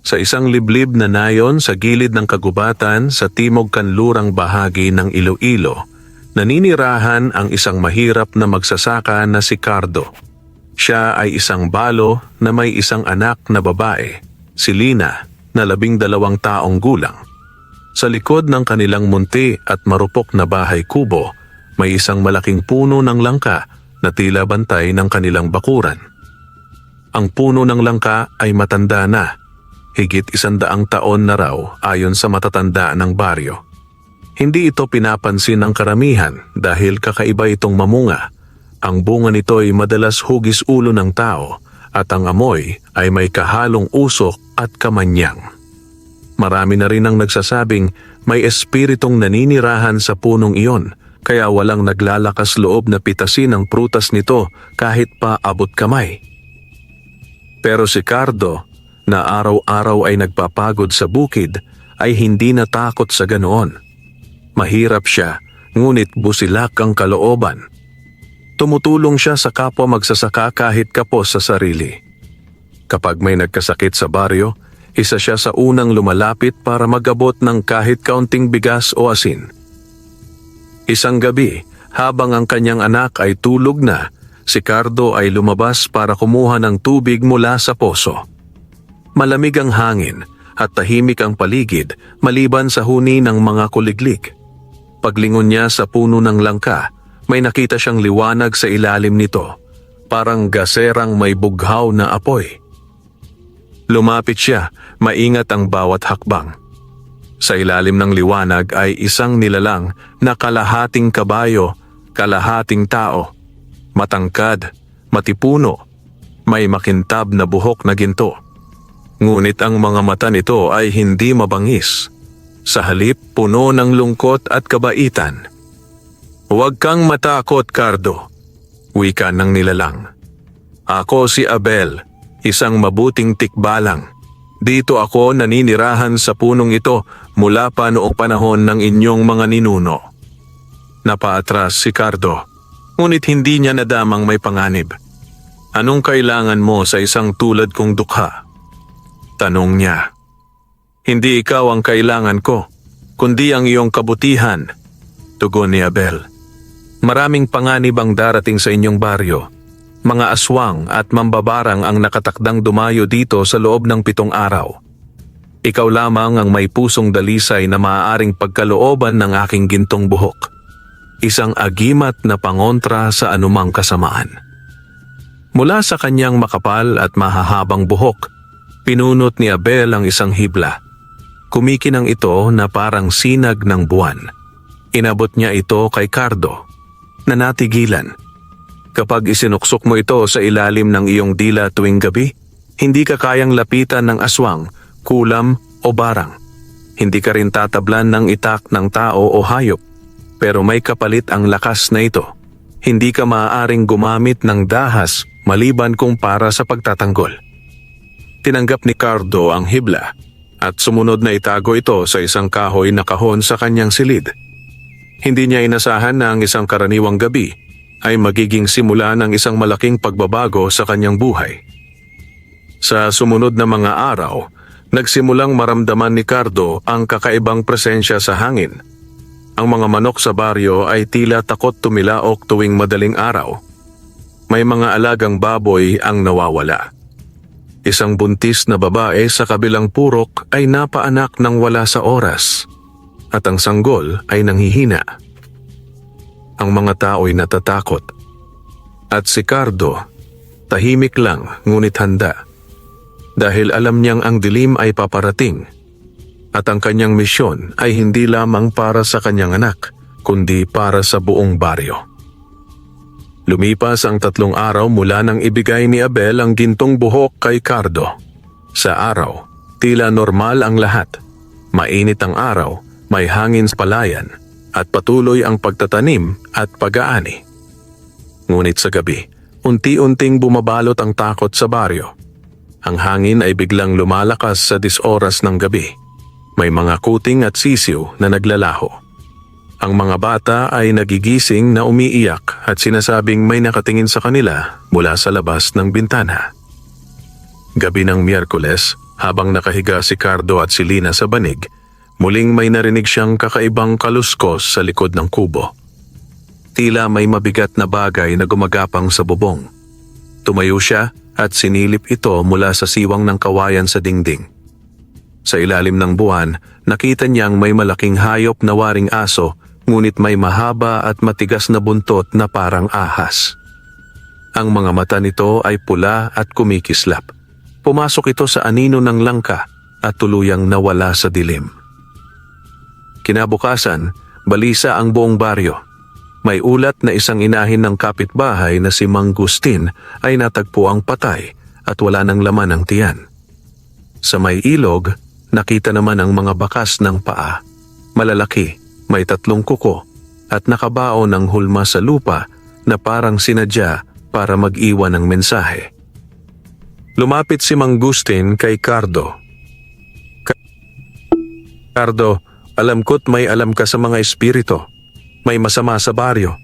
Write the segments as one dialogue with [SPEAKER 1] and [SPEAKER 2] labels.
[SPEAKER 1] Sa isang liblib na nayon sa gilid ng kagubatan sa timog kanlurang bahagi ng Iloilo, naninirahan ang isang mahirap na magsasaka na si Cardo. Siya ay isang balo na may isang anak na babae, si Lina, na 12 taong gulang. Sa likod ng kanilang munti at marupok na bahay kubo, may isang malaking puno ng langka na tila bantay ng kanilang bakuran. Ang puno ng langka ay matanda na, higit 100 taon na raw ayon sa matatanda ng baryo. Hindi ito pinapansin ng karamihan dahil kakaiba itong mamunga. Ang bunga nito ay madalas hugis ulo ng tao at ang amoy ay may kahalong usok at kamanyang. Marami na rin ang nagsasabing may espiritong naninirahan sa punong iyon kaya walang naglalakas loob na pitasin ang prutas nito kahit pa abot kamay. Pero si Cardo, na araw-araw ay nagpapagod sa bukid, ay hindi natakot sa ganoon. Mahirap siya, ngunit busilak ang kalooban. Tumutulong siya sa kapwa magsasaka kahit kapos sa sarili. Kapag may nagkasakit sa baryo, isa siya sa unang lumalapit para magabot ng kahit kaunting bigas o asin. Isang gabi, habang ang kanyang anak ay tulog na, si Cardo ay lumabas para kumuha ng tubig mula sa poso. Malamig ang hangin at tahimik ang paligid maliban sa huni ng mga kuliglig. Paglingon niya sa puno ng langka, may nakita siyang liwanag sa ilalim nito, parang gaserang may bughaw na apoy. Lumapit siya, maingat ang bawat hakbang. Sa ilalim ng liwanag ay isang nilalang na kalahating kabayo, kalahating tao, matangkad, matipuno, may makintab na buhok na ginto. Ngunit ang mga mata nito ay hindi mabangis. Sa halip, puno ng lungkot at kabaitan. "Huwag kang matakot, Cardo," wika ng nilalang. "Ako si Abel, isang mabuting tikbalang. Dito ako naninirahan sa punong ito mula pa noong panahon ng inyong mga ninuno." Napaatras si Cardo, ngunit hindi niya nadamang may panganib. "Anong kailangan mo sa isang tulad kong dukha?" tanong niya. "Hindi ikaw ang kailangan ko, kundi ang iyong kabutihan," tugon ni Abel. "Maraming panganib ang darating sa inyong baryo. Mga aswang at mambabarang ang nakatakdang dumayo dito sa loob ng 7 araw. Ikaw lamang ang may pusong dalisay na maaaring pagkalooban ng aking gintong buhok. Isang agimat na pangontra sa anumang kasamaan." Mula sa kanyang makapal at mahahabang buhok, pinunot ni Abel ang isang hibla. Kumikinang ito na parang sinag ng buwan. Inabot niya ito kay Cardo, na natigilan. "Kapag isinuksok mo ito sa ilalim ng iyong dila tuwing gabi, hindi ka kayang lapitan ng aswang, kulam o barang. Hindi ka rin tatablan ng itak ng tao o hayop, pero may kapalit ang lakas na ito. Hindi ka maaaring gumamit ng dahas maliban kung para sa pagtatanggol." Tinanggap ni Cardo ang hibla at sumunod na itago ito sa isang kahoy na kahon sa kanyang silid. Hindi niya inasahan na ang isang karaniwang gabi ay magiging simula ng isang malaking pagbabago sa kanyang buhay. Sa sumunod na mga araw, nagsimulang maramdaman ni Cardo ang kakaibang presensya sa hangin. Ang mga manok sa baryo ay tila takot tumilaok tuwing madaling araw. May mga alagang baboy ang nawawala. Isang buntis na babae sa kabilang purok ay napaanak ng wala sa oras, at ang sanggol ay nanghihina. Ang mga tao'y natatakot. At si Cardo, tahimik lang ngunit handa. Dahil alam niyang ang dilim ay paparating, at ang kanyang misyon ay hindi lamang para sa kanyang anak, kundi para sa buong baryo. Lumipas ang 3 araw mula nang ibigay ni Abel ang gintong buhok kay Cardo. Sa araw, tila normal ang lahat. Mainit ang araw, may hangin sa palayan, at patuloy ang pagtatanim at pag-aani. Ngunit sa gabi, unti-unting bumabalot ang takot sa baryo. Ang hangin ay biglang lumalakas sa 10 oras ng gabi. May mga kuting at sisiw na naglalaho. Ang mga bata ay nagigising na umiiyak at sinasabing may nakatingin sa kanila mula sa labas ng bintana. Gabi ng Miyerkules, Habang nakahiga si Cardo at si Lina sa banig, muling may narinig siyang kakaibang kaluskos sa likod ng kubo. Tila may mabigat na bagay na gumagapang sa bubong. Tumayo siya at sinilip ito mula sa siwang ng kawayan sa dingding. Sa ilalim ng buwan, nakita niyang may malaking hayop na waring aso, ngunit may mahaba at matigas na buntot na parang ahas. Ang mga mata nito ay pula at kumikislap. Pumasok ito sa anino ng langka at tuluyang nawala sa dilim. Kinabukasan, balisa ang buong baryo. May ulat na isang inahin ng kapitbahay na si Mang Gustin ay natagpo ang patay at wala ng laman ang tiyan. Sa may ilog, nakita naman ang mga bakas ng paa. Malalaki, may 3 kuko at nakabaon ng hulma sa lupa na parang sinadya para mag-iwan ng mensahe. Lumapit si Mang Gustin kay Cardo. Cardo, alam ko't may alam ka sa mga espiritu. May masama sa baryo.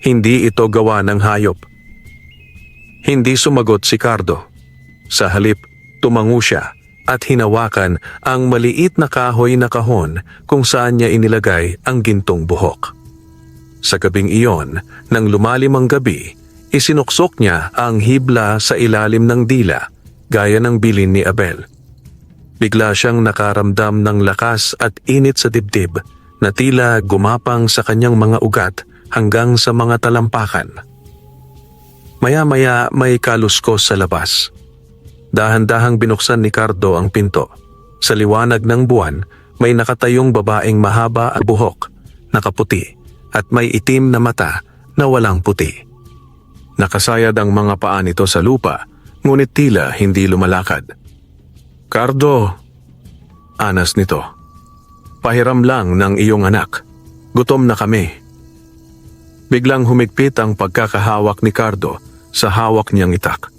[SPEAKER 1] Hindi ito gawa ng hayop. Hindi sumagot si Cardo. Sa halip, tumango siya at hinawakan ang maliit na kahoy na kahon kung saan niya inilagay ang gintong buhok. Sa gabing iyon, nang lumalim ang gabi, isinuksok niya ang hibla sa ilalim ng dila, gaya ng bilin ni Abel. Bigla siyang nakaramdam ng lakas at init sa dibdib na tila gumapang sa kanyang mga ugat hanggang sa mga talampakan. Maya-maya may kaluskos sa labas. Dahan-dahang binuksan ni Cardo ang pinto. Sa liwanag ng buwan, may nakatayong babaeng mahaba at buhok, nakaputi, at may itim na mata na walang puti. Nakasayad ang mga paa nito sa lupa, ngunit tila hindi lumalakad. Cardo, anas nito. Pahiram lang ng iyong anak. Gutom na kami. Biglang humigpit ang pagkakahawak ni Cardo sa hawak niyang itak.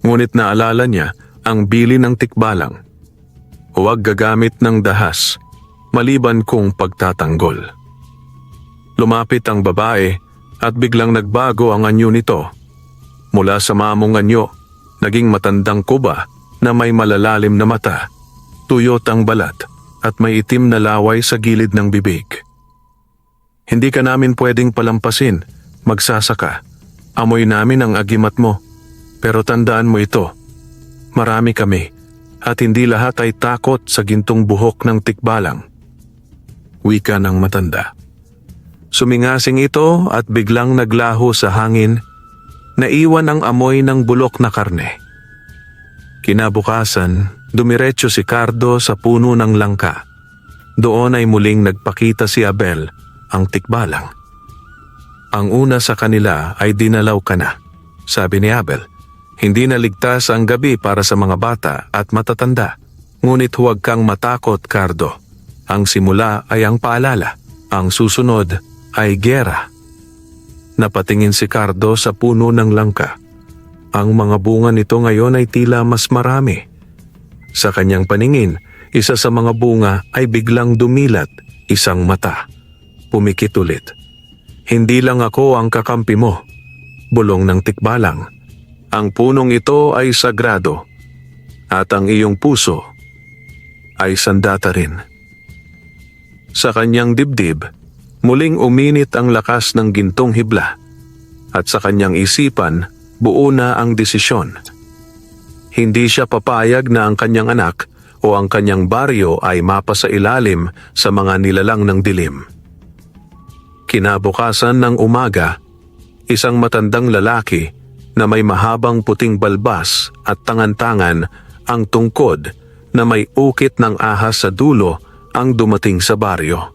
[SPEAKER 1] Ngunit naalala niya ang bili ng tikbalang. Huwag gagamit ng dahas, maliban kung pagtatanggol. Lumapit ang babae at biglang nagbago ang anyo nito. Mula sa mamong anyo, naging matandang kuba na may malalalim na mata, tuyot ang balat at may itim na laway sa gilid ng bibig. Hindi ka namin pwedeng palampasin, magsasaka. Amoy namin ang agimat mo. Pero tandaan mo ito, marami kami at hindi lahat ay takot sa gintong buhok ng tikbalang. Wika ng matanda. Sumingasing ito at biglang naglaho sa hangin, naiwan ang amoy ng bulok na karne. Kinabukasan, dumiretso si Cardo sa puno ng langka. Doon ay muling nagpakita si Abel, ang tikbalang. Ang una sa kanila ay dinalaw ka na, sabi ni Abel. Hindi na ligtas ang gabi para sa mga bata at matatanda. Ngunit huwag kang matakot, Cardo. Ang simula ay ang paalala. Ang susunod ay giyera. Napatingin si Cardo sa puno ng langka. Ang mga bunga nito ngayon ay tila mas marami. Sa kanyang paningin, isa sa mga bunga ay biglang dumilat, isang mata. Pumikit ulit. Hindi lang ako ang kakampi mo, bulong ng tikbalang. Ang punong ito ay sagrado, at ang iyong puso ay sandata rin. Sa kanyang dibdib, muling uminit ang lakas ng gintong hibla, at sa kanyang isipan, buo na ang desisyon. Hindi siya papayag na ang kanyang anak o ang kanyang baryo ay mapasailalim sa mga nilalang ng dilim. Kinabukasan ng umaga, isang matandang lalaki na may mahabang puting balbas at tangan-tangan ang tungkod na may ukit ng ahas sa dulo ang dumating sa baryo.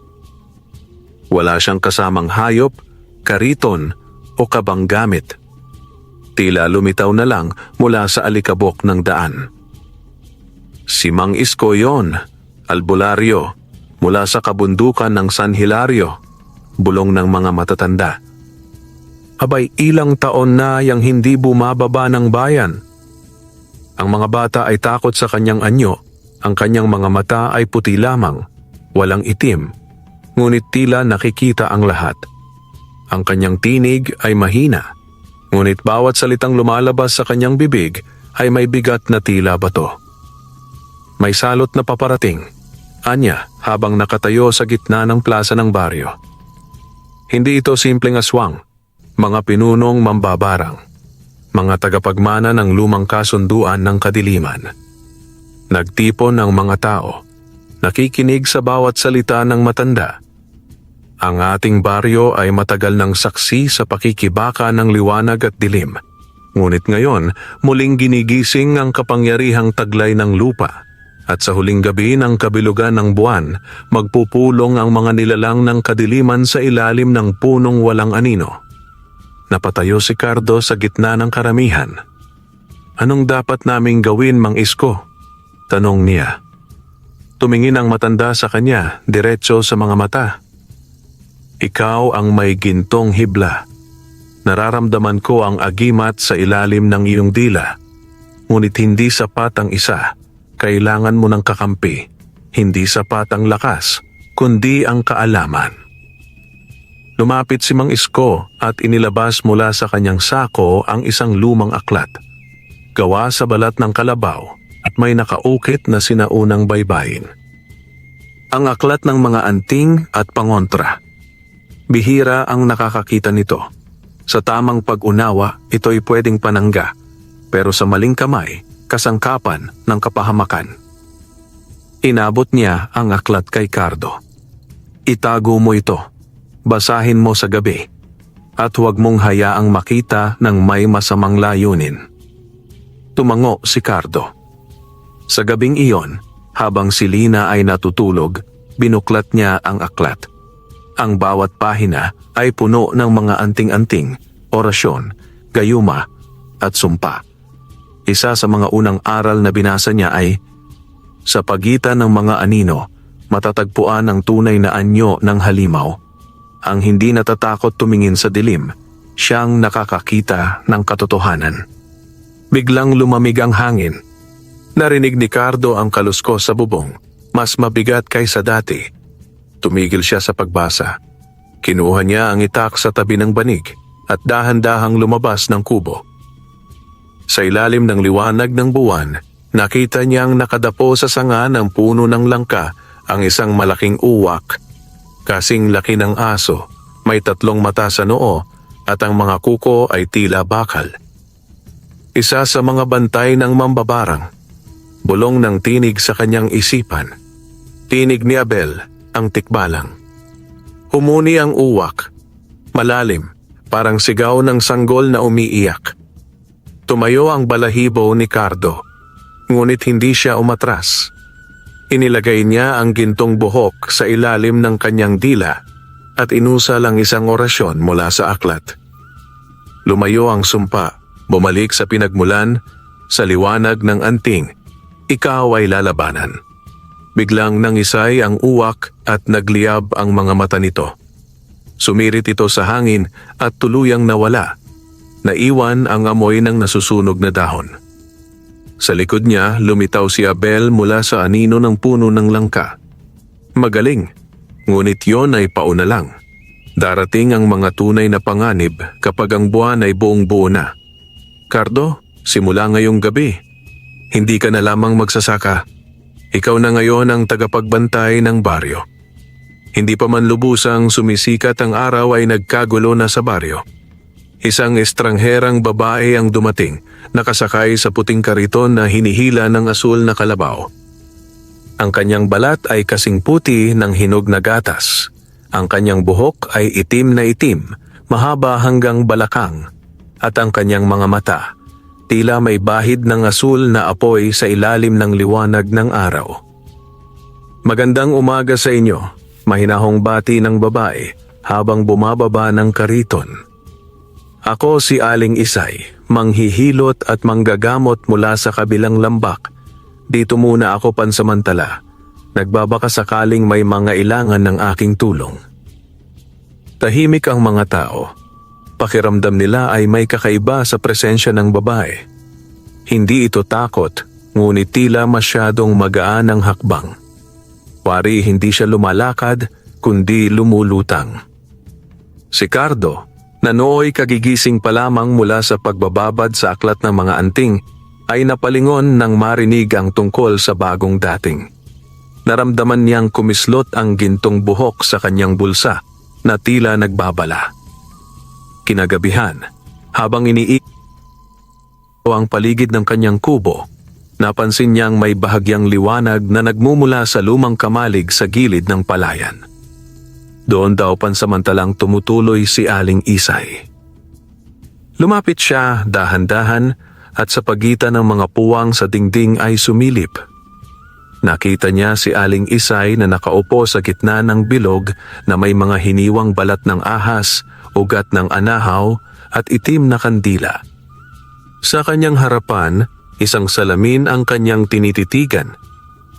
[SPEAKER 1] Wala siyang kasamang hayop, kariton o kabang gamit. Tila lumitaw na lang mula sa alikabok ng daan. Si Mang Isko yon, albularyo, mula sa kabundukan ng San Hilario, bulong ng mga matatanda. Abay, ilang taon na yang hindi bumababa ng bayan. Ang mga bata ay takot sa kanyang anyo, ang kanyang mga mata ay puti lamang, walang itim, ngunit tila nakikita ang lahat. Ang kanyang tinig ay mahina, ngunit bawat salitang lumalabas sa kanyang bibig ay may bigat na tila bato. May salot na paparating, anya habang nakatayo sa gitna ng plaza ng baryo. Hindi ito simpleng aswang, mga pinunong mambabarang, mga tagapagmana ng lumang kasunduan ng kadiliman. Nagtipon ang mga tao, nakikinig sa bawat salita ng matanda. Ang ating baryo ay matagal ng saksi sa pakikibaka ng liwanag at dilim. Ngunit ngayon, muling ginigising ang kapangyarihang taglay ng lupa. At sa huling gabi ng kabilugan ng buwan, magpupulong ang mga nilalang ng kadiliman sa ilalim ng punong walang anino. Napatayo si Cardo sa gitna ng karamihan. "Anong dapat naming gawin, Mang Isko?" tanong niya. Tumingin ang matanda sa kanya, diretso sa mga mata. "Ikaw ang may gintong hibla. Nararamdaman ko ang agimat sa ilalim ng iyong dila. Ngunit hindi sapat ang isa. Kailangan mo ng kakampi. Hindi sapat ang lakas, kundi ang kaalaman." Lumapit si Mang Isko at inilabas mula sa kanyang sako ang isang lumang aklat. Gawa sa balat ng kalabaw at may nakaukit na sinaunang baybayin. Ang aklat ng mga anting at pangontra. Bihira ang nakakakita nito. Sa tamang pag-unawa, ito'y pwedeng panangga, pero sa maling kamay, kasangkapan ng kapahamakan. Inabot niya ang aklat kay Cardo. "Itago mo ito. Basahin mo sa gabi. At huwag mong hayaang makita ng may masamang layunin." Tumango si Cardo. Sa gabing iyon, habang si Lina ay natutulog, binuklat niya ang aklat. Ang bawat pahina ay puno ng mga anting-anting, orasyon, gayuma at sumpa. Isa sa mga unang aral na binasa niya ay, "Sa pagitan ng mga anino, matatagpuan ang tunay na anyo ng halimaw. Ang hindi natatakot tumingin sa dilim, siyang nakakakita ng katotohanan." Biglang lumamig ang hangin. Narinig ni Cardo ang kaluskos sa bubong, mas mabigat kaysa dati. Tumigil siya sa pagbasa. Kinuha niya ang itak sa tabi ng banig at dahan-dahang lumabas ng kubo. Sa ilalim ng liwanag ng buwan, nakita niyang nakadapo sa sanga ng puno ng langka ang isang malaking uwak. Kasing laki ng aso, may 3 mata sa noo at ang mga kuko ay tila bakal. Isa sa mga bantay ng mambabarang. Bulong ng tinig sa kanyang isipan. Tinig ni Abel, ang tikbalang. Humuni ang uwak. Malalim, parang sigaw ng sanggol na umiiyak. Tumayo ang balahibo ni Cardo, ngunit hindi siya umatras. Inilagay niya ang gintong buhok sa ilalim ng kanyang dila at inusal ang isang orasyon mula sa aklat. Lumayo ang sumpa, bumalik sa pinagmulan, sa liwanag ng anting, ikaw ay lalabanan. Biglang nangisay ang uwak at nagliyab ang mga mata nito. Sumirit ito sa hangin at tuluyang nawala. Naiwan ang amoy ng nasusunog na dahon. Sa likod niya, lumitaw si Abel mula sa anino ng puno ng langka. Magaling, ngunit yon ay pauna lang. Darating ang mga tunay na panganib kapag ang buwan ay buong buo na. Cardo, simula ngayong gabi, hindi ka na lamang magsasaka. Ikaw na ngayon ang tagapagbantay ng baryo. Hindi pa man lubusang sumisikat ang araw ay nagkagulo na sa baryo. Isang estrangherang babae ang dumating, nakasakay sa puting kariton na hinihila ng asul na kalabaw. Ang kanyang balat ay kasing puti ng hinog na gatas. Ang kanyang buhok ay itim na itim, mahaba hanggang balakang. At ang kanyang mga mata, tila may bahid ng asul na apoy sa ilalim ng liwanag ng araw. "Magandang umaga sa inyo," mahinahong bati ng babae habang bumababa ng kariton. "Ako si Aling Isay, manghihilot at manggagamot mula sa kabilang lambak. Dito muna ako pansamantala. Nagbabaka sakaling may mga ilangan ng aking tulong." Tahimik ang mga tao. Pakiramdam nila ay may kakaiba sa presensya ng babae. Hindi ito takot, ngunit tila masyadong magaan ang hakbang. Pari hindi siya lumalakad, kundi lumulutang. Si Cardo, na nooy kagigising pa lamang mula sa pagbababad sa aklat ng mga anting, ay napalingon nang marinig ang tungkol sa bagong dating. Naramdaman niyang kumislot ang gintong buhok sa kanyang bulsa na tila nagbabala. Kinagabihan, habang ang paligid ng kanyang kubo, napansin niyang may bahagyang liwanag na nagmumula sa lumang kamalig sa gilid ng palayan. Doon daw pansamantalang tumutuloy si Aling Isay. Lumapit siya dahan-dahan at sa pagitan ng mga puwang sa dingding ay sumilip. Nakita niya si Aling Isay na nakaupo sa gitna ng bilog na may mga hiniwang balat ng ahas, ugat ng anahaw at itim na kandila. Sa kanyang harapan, isang salamin ang kanyang tinititigan,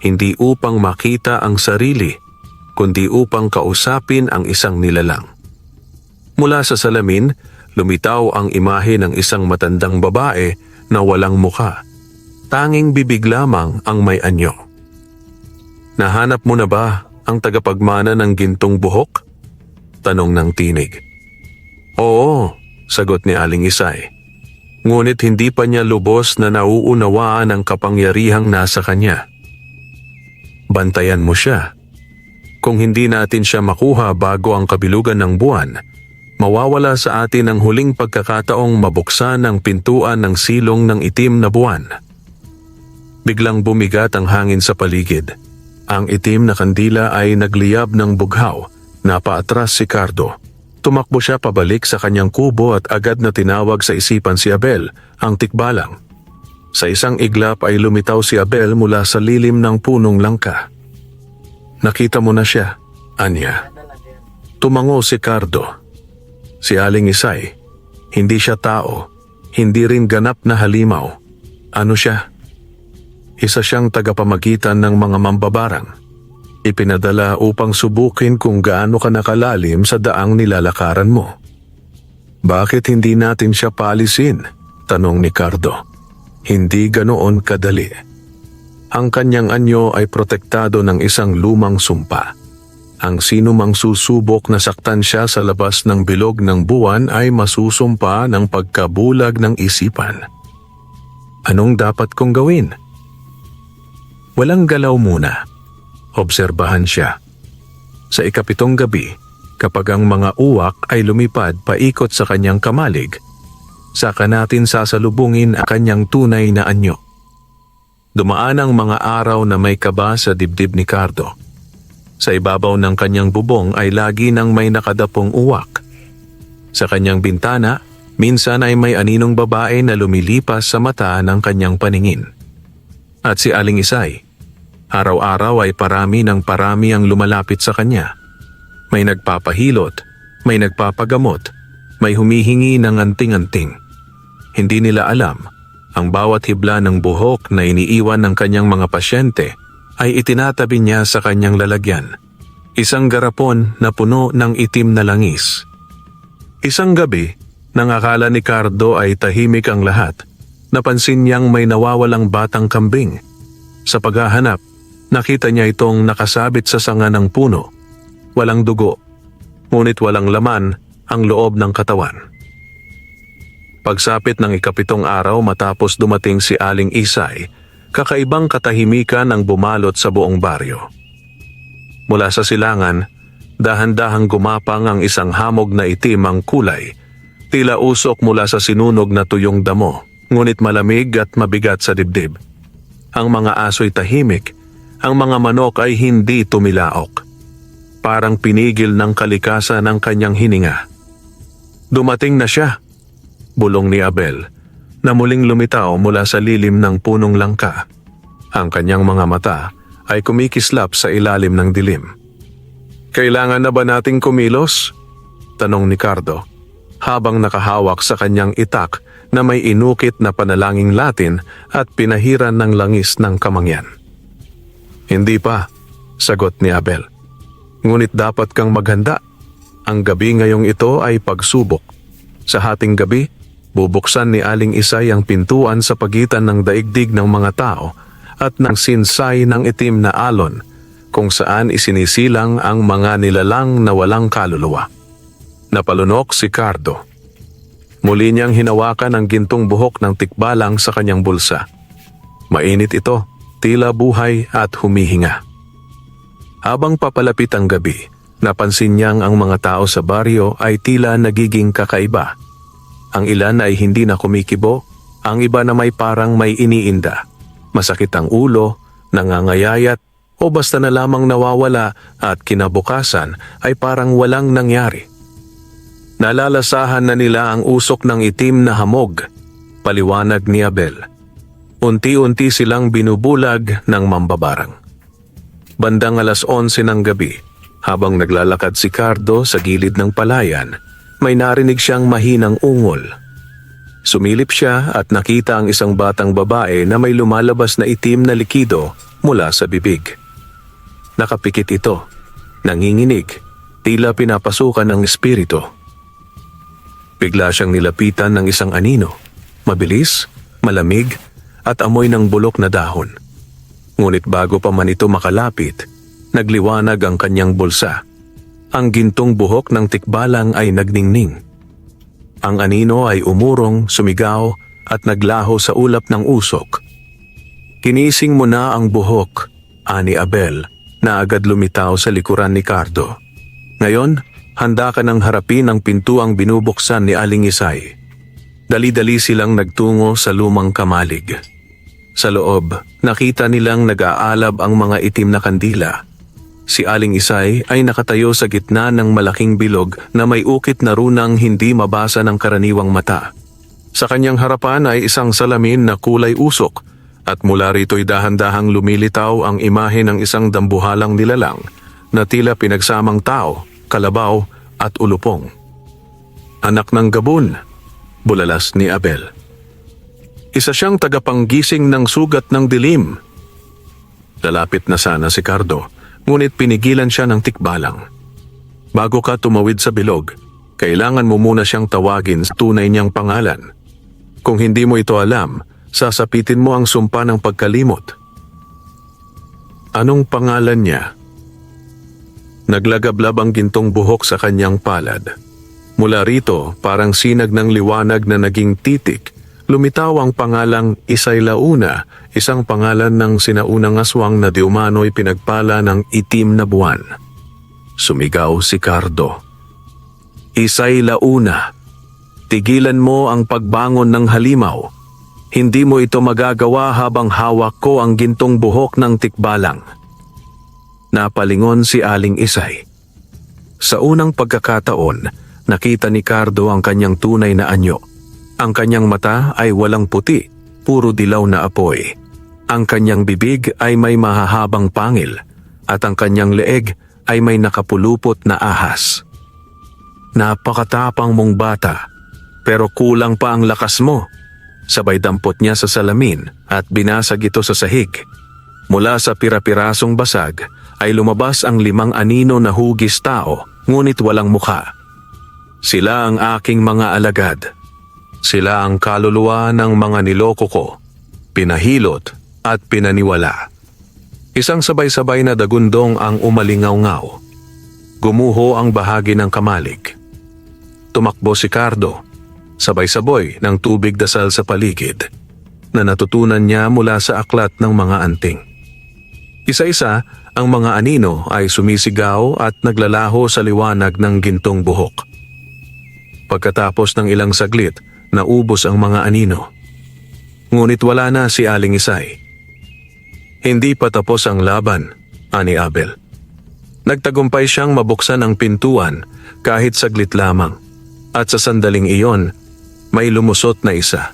[SPEAKER 1] hindi upang makita ang sarili, kundi upang kausapin ang isang nilalang. Mula sa salamin, lumitaw ang imahe ng isang matandang babae na walang muka. Tanging bibig lamang ang may anyo. Nahanap mo na ba ang tagapagmana ng gintong buhok? Tanong ng tinig. Oo, sagot ni Aling Isay. Ngunit hindi pa niya lubos na nauunawaan ang kapangyarihang nasa kanya. Bantayan mo siya. Kung hindi natin siya makuha bago ang kabilugan ng buwan, mawawala sa atin ang huling pagkakataong mabuksan ang pintuan ng silong ng itim na buwan. Biglang bumigat ang hangin sa paligid. Ang itim na kandila ay nagliyab ng bughaw. Napaatras si Cardo. Tumakbo siya pabalik sa kanyang kubo at agad na tinawag sa isipan si Abel, ang tikbalang. Sa isang iglap ay lumitaw si Abel mula sa lilim ng punong langka. Nakita mo na siya, Anya. Tumango si Cardo. Si Aling Isay, hindi siya tao, hindi rin ganap na halimaw. Ano siya? Isa siyang tagapamagitan ng mga mambabarang. Ipinadala upang subukin kung gaano ka nakalalim sa daang nilalakaran mo. Bakit hindi natin siya paalisin? Tanong ni Cardo. Hindi ganoon kadali. Ang kanyang anyo ay protektado ng isang lumang sumpa. Ang sino mang susubok na saktan siya sa labas ng bilog ng buwan ay masusumpa ng pagkabulag ng isipan. Anong dapat kong gawin? Walang galaw muna. Obserbahan siya. Sa ikapitong gabi, kapag ang mga uwak ay lumipad paikot sa kanyang kamalig, saka natin sasalubungin ang kanyang tunay na anyo. Dumaan ang mga araw na may kaba sa dibdib ni Cardo. Sa ibabaw ng kanyang bubong ay lagi nang may nakadapong uwak. Sa kanyang bintana, minsan ay may aninong babae na lumilipas sa mata ng kanyang paningin. At si Aling Isay, araw-araw ay parami ng parami ang lumalapit sa kanya. May nagpapahilot, may nagpapagamot, may humihingi ng anting-anting. Hindi nila alam, ang bawat hibla ng buhok na iniiwan ng kanyang mga pasyente ay itinatabi niya sa kanyang lalagyan. Isang garapon na puno ng itim na langis. Isang gabi, nang akala ni Cardo ay tahimik ang lahat, napansin niyang may nawawalang batang kambing. Sa paghahanap, nakita niya itong nakasabit sa sanga ng puno. Walang dugo, ngunit walang laman ang loob ng katawan. Pagsapit ng ikapitong araw matapos dumating si Aling Isay, kakaibang katahimikan ang bumalot sa buong baryo. Mula sa silangan, dahan-dahang gumapang ang isang hamog na itim ang kulay, tila usok mula sa sinunog na tuyong damo, ngunit malamig at mabigat sa dibdib. Ang mga aso'y tahimik, ang mga manok ay hindi tumilaok. Parang pinigil ng kalikasan ang kanyang hininga. Dumating na siya, bulong ni Abel, na muling lumitaw mula sa lilim ng punong langka. Ang kanyang mga mata ay kumikislap sa ilalim ng dilim. Kailangan na ba nating kumilos? Tanong ni Cardo, habang nakahawak sa kanyang itak na may inukit na panalangin Latin at pinahiran ng langis ng kamangyan. Hindi pa, sagot ni Abel. Ngunit dapat kang maghanda. Ang gabi ngayong ito ay pagsubok. Sa hating gabi, bubuksan ni Aling Isay ang pintuan sa pagitan ng daigdig ng mga tao at ng sinsay ng itim na alon kung saan isinisilang ang mga nilalang na walang kaluluwa. Napalunok si Cardo. Muli niyang hinawakan ang gintong buhok ng tikbalang sa kanyang bulsa. Mainit ito, tila buhay at humihinga. Habang papalapit ang gabi, napansin niyang ang mga tao sa baryo ay tila nagiging kakaiba. Ang ilan ay hindi na kumikibo, ang iba na may parang may iniinda. Masakit ang ulo, nangangayayat, o basta na lamang nawawala at kinabukasan ay parang walang nangyari. Nalalasahan na nila ang usok ng itim na hamog, paliwanag ni Abel. Unti-unti silang binubulag ng mambabarang. Bandang 11:00 ng gabi, habang naglalakad si Cardo sa gilid ng palayan, may narinig siyang mahinang ungol. Sumilip siya at nakita ang isang batang babae na may lumalabas na itim na likido mula sa bibig. Nakapikit ito, nanginginig, tila pinapasukan ng espiritu. Bigla siyang nilapitan ng isang anino, mabilis, malamig, at amoy ng bulok na dahon. Ngunit bago pa man ito makalapit, nagliwanag ang kanyang bulsa. Ang gintong buhok ng tikbalang ay nagningning. Ang anino ay umurong, sumigaw, at naglaho sa ulap ng usok. Kinising mo na ang buhok, ani Abel, na agad lumitaw sa likuran ni Cardo. Ngayon, handa ka nang harapin ang pintuang binubuksan ni Aling Isay. Dali-dali silang nagtungo sa lumang kamalig. Sa loob, nakita nilang nag-aalab ang mga itim na kandila. Si Aling Isay ay nakatayo sa gitna ng malaking bilog na may ukit na runang hindi mabasa ng karaniwang mata. Sa kanyang harapan ay isang salamin na kulay usok at mula rito'y dahan-dahang lumilitaw ang imahe ng isang dambuhalang nilalang na tila pinagsamang tao, kalabaw at ulupong. Anak ng Gabon, bulalas ni Abel. Isa siyang tagapanggising ng sugat ng dilim. Lalapit na sana si Cardo, ngunit pinigilan siya ng tikbalang. Bago ka tumawid sa bilog, kailangan mo muna siyang tawagin sa tunay niyang pangalan. Kung hindi mo ito alam, sasapitin mo ang sumpa ng pagkalimot. Anong pangalan niya? Naglagablab ang gintong buhok sa kanyang palad. Mula rito, parang sinag ng liwanag na naging titik, lumitaw ang pangalang Isay Launa, isang pangalan ng sinaunang aswang na di umano'y pinagpala ng itim na buwan. Sumigaw si Cardo. Isay Launa, tigilan mo ang pagbangon ng halimaw. Hindi mo ito magagawa habang hawak ko ang gintong buhok ng tikbalang. Napalingon si Aling Isay. Sa unang pagkakataon, nakita ni Cardo ang kanyang tunay na anyo. Ang kanyang mata ay walang puti, puro dilaw na apoy. Ang kanyang bibig ay may mahahabang pangil, at ang kanyang leeg ay may nakapulupot na ahas. Napakatapang mong bata, pero kulang pa ang lakas mo. Sabay dampot niya sa salamin at binasag ito sa sahig. Mula sa pira-pirasong basag ay lumabas ang 5 anino na hugis tao, ngunit walang mukha. Sila ang aking mga alagad. Sila ang kaluluwa ng mga niloko ko, pinahilot at pinaniwala. Isang sabay-sabay na dagundong ang umalingaw-ngaw. Gumuho ang bahagi ng kamalig. Tumakbo si Cardo, sabay-sabay ng tubig dasal sa paligid, na natutunan niya mula sa aklat ng mga anting. Isa-isa, ang mga anino ay sumisigaw at naglalaho sa liwanag ng gintong buhok. Pagkatapos ng ilang saglit, naubos ang mga anino. Ngunit wala na si Aling Isay. Hindi pa tapos ang laban, ani Abel. Nagtagumpay siyang mabuksan ang pintuan kahit saglit lamang, at sa sandaling iyon, may lumusot na isa.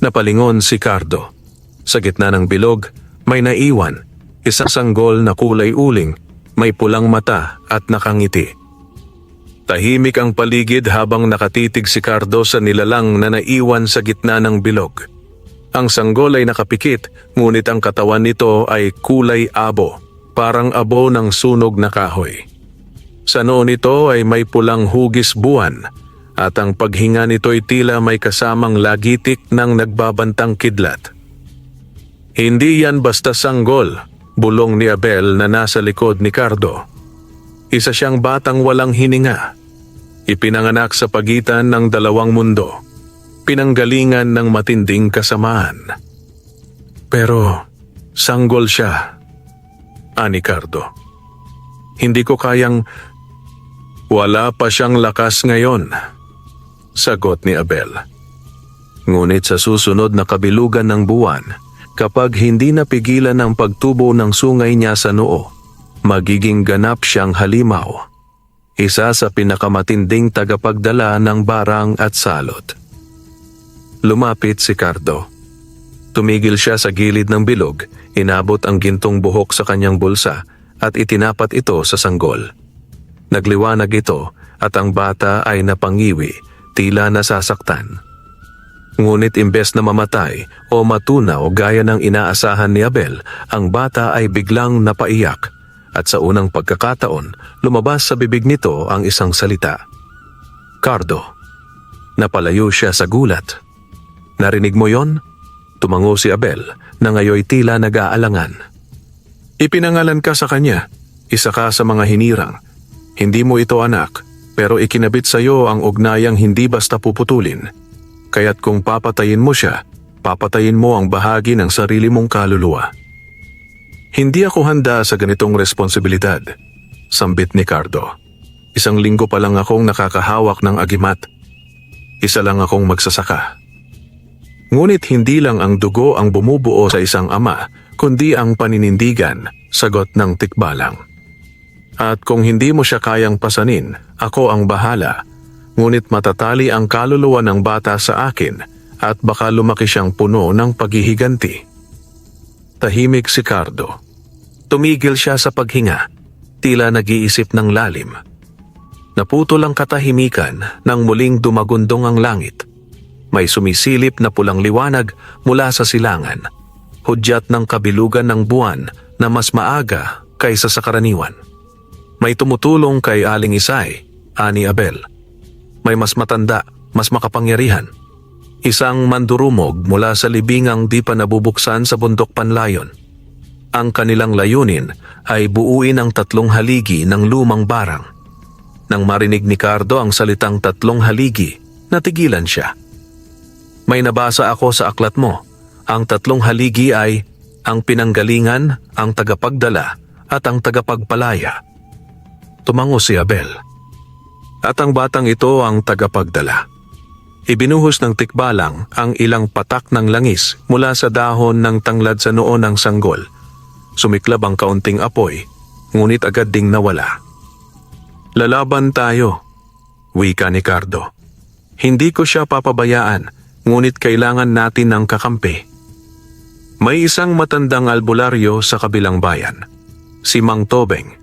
[SPEAKER 1] Napalingon si Cardo. Sa gitna ng bilog, may naiwan, isang sanggol na kulay uling, may pulang mata at nakangiti. Tahimik ang paligid habang nakatitig si Cardo sa nilalang na naiwan sa gitna ng bilog. Ang sanggol ay nakapikit, ngunit ang katawan nito ay kulay abo, parang abo ng sunog na kahoy. Sa noo nito ay may pulang hugis buwan, at ang paghinga nito'y tila may kasamang lagitik ng nagbabantang kidlat. Hindi yan basta sanggol, bulong ni Abel na nasa likod ni Cardo. Isa siyang batang walang hininga. Ipinanganak sa pagitan ng 2 mundo, pinanggalingan ng matinding kasamaan. Pero sanggol siya, ani Cardo. Hindi ko kayang... Wala pa siyang lakas ngayon, sagot ni Abel. Ngunit sa susunod na kabilugan ng buwan, kapag hindi napigilan ang pagtubo ng sungay niya sa noo, magiging ganap siyang halimaw, isa sa pinakamatinding tagapagdala ng barang at salot. Lumapit si Cardo. Tumigil siya sa gilid ng bilog, inabot ang gintong buhok sa kanyang bulsa at itinapat ito sa sanggol. Nagliwanag ito at ang bata ay napangiwi, tila nasasaktan. Ngunit imbes na mamatay o matunaw gaya ng inaasahan ni Abel, ang bata ay biglang napaiyak at sa unang pagkakataon, lumabas sa bibig nito ang isang salita. Cardo. Napalayo siya sa gulat. Narinig mo yon? Tumango si Abel na ngayoy tila nag-aalangan. Ipinangalan ka sa kanya, isa ka sa mga hinirang. Hindi mo ito anak, pero ikinabit sa iyo ang ugnayang hindi basta puputulin. Kaya't kung papatayin mo siya, papatayin mo ang bahagi ng sarili mong kaluluwa. Hindi ako handa sa ganitong responsibilidad, sambit ni Cardo. 1 linggo pa lang akong nakakahawak ng agimat. Isa lang akong magsasaka. Ngunit hindi lang ang dugo ang bumubuo sa isang ama, kundi ang paninindigan, sagot ng tikbalang. At kung hindi mo siya kayang pasanin, ako ang bahala. Ngunit matatali ang kaluluwa ng bata sa akin at baka lumaki siyang puno ng paghihiganti. Tahimik si Cardo. Tumigil siya sa paghinga, tila nag-iisip ng lalim. Naputol ang katahimikan nang muling dumagundong ang langit. May sumisilip na pulang liwanag mula sa silangan, hudyat ng kabilugan ng buwan na mas maaga kaysa sa karaniwan. May tumutulong kay Aling Isay, ani Abel. May mas matanda, mas makapangyarihan. Isang mandurumog mula sa libingang di pa nabubuksan sa bundok Panlayon. Ang kanilang layunin ay buuin ang 3 haligi ng lumang barang. Nang marinig ni Cardo ang salitang 3 haligi, natigilan siya. May nabasa ako sa aklat mo. Ang 3 haligi ay ang pinanggalingan, ang tagapagdala, at ang tagapagpalaya. Tumango si Abel. At ang batang ito ang tagapagdala. Ibinuhos ng tikbalang ang ilang patak ng langis mula sa dahon ng tanglad sa noo ng sanggol. Sumiklab ang kaunting apoy, ngunit agad ding nawala. Lalaban tayo, wika ni Cardo. Hindi ko siya papabayaan, ngunit kailangan natin ng kakampi. May isang matandang albularyo sa kabilang bayan, si Mang Tobeng.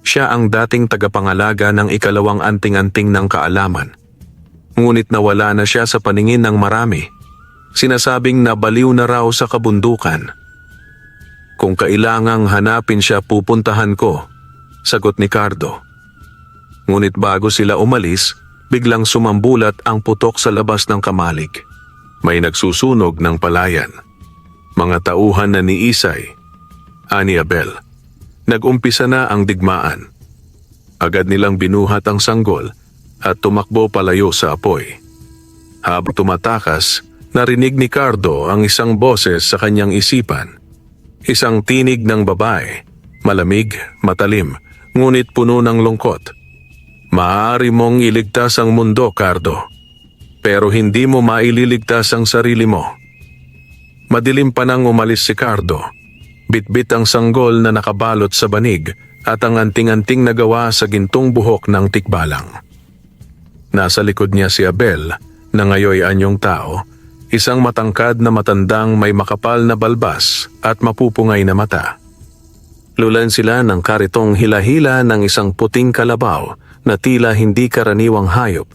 [SPEAKER 1] Siya ang dating tagapangalaga ng 2 anting-anting ng kaalaman. Ngunit nawala na siya sa paningin ng marami. Sinasabing nabaliw na raw sa kabundukan. Kung kailangang hanapin siya, pupuntahan ko, sagot ni Cardo. Ngunit bago sila umalis, biglang sumambulat ang putok sa labas ng kamalig. May nagsusunog ng palayan. Mga tauhan na ni Isay, ani Abel. Nag-umpisa na ang digmaan. Agad nilang binuhat ang sanggol at tumakbo palayo sa apoy. Habang tumatakas, narinig ni Cardo ang isang boses sa kanyang isipan. Isang tinig ng babae, malamig, matalim, ngunit puno ng lungkot. Maaari mong iligtas ang mundo, Cardo, pero hindi mo maililigtas ang sarili mo. Madilim pa nang umalis si Cardo. Bitbit ang sanggol na nakabalot sa banig at ang anting-anting na gawa sa gintong buhok ng tikbalang. Nasa likod niya si Abel, na ngayoy anyong tao, isang matangkad na matandang may makapal na balbas at mapupungay na mata. Lulan sila ng karitong hila-hila ng isang puting kalabaw na tila hindi karaniwang hayop.